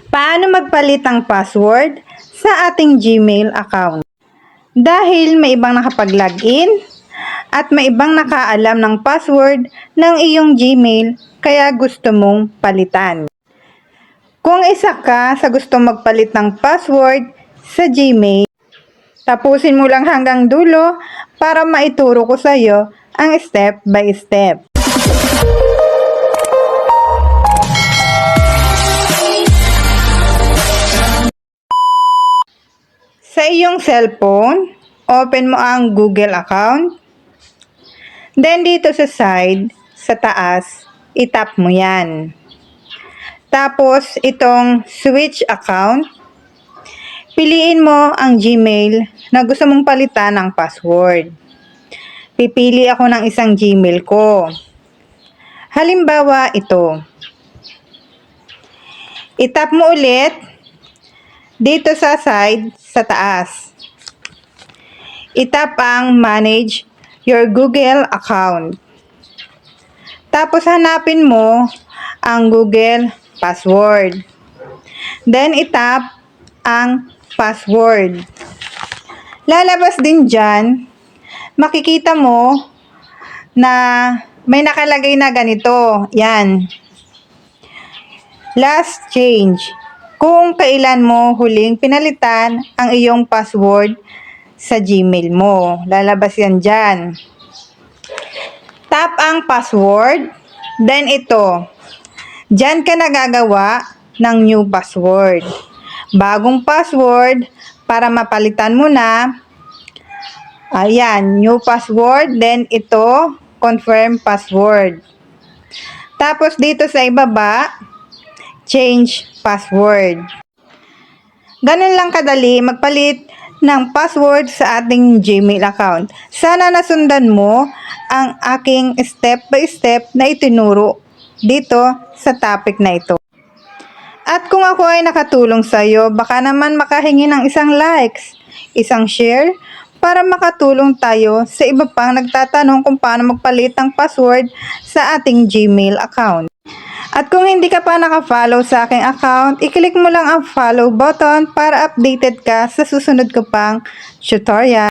Paano magpalit ng password sa ating Gmail account? Dahil may ibang nakapag-login at may ibang nakaalam ng password ng iyong Gmail kaya gusto mong palitan. Kung isa ka sa gustong magpalit ng password sa Gmail, tapusin mo lang hanggang dulo para maituro ko sa iyo ang step by step. Sa iyong cellphone, open mo ang Google account. Then dito sa side, sa taas, itap mo yan. Tapos itong switch account, piliin mo ang Gmail na gusto mong palitan ng password. Pipili ako ng isang Gmail ko. Halimbawa ito. Itap mo ulit dito sa side, sa taas. Itap ang manage your Google account. Tapos hanapin mo ang Google password. Then itap ang password. Lalabas din dyan, makikita mo na may nakalagay na ganito. Yan. Last change. Kung kailan mo huling pinalitan ang iyong password sa Gmail mo. Lalabas yan dyan. Tap ang password. Then ito. Dyan ka nagagawa ng new password. Bagong password para mapalitan mo na. Ayan, new password. Then ito, confirm password. Tapos dito sa ibaba, change password. Ganun lang kadali magpalit ng password sa ating Gmail account. Sana nasundan mo ang aking step by step na itinuro dito sa topic na ito. At kung ako ay nakatulong sa iyo, baka naman makahingi ng isang likes, isang share, para makatulong tayo sa iba pang nagtatanong kung paano magpalit ng password sa ating Gmail account. At kung hindi ka pa naka-follow sa aking account, i-click mo lang ang follow button para updated ka sa susunod ko pang tutorial.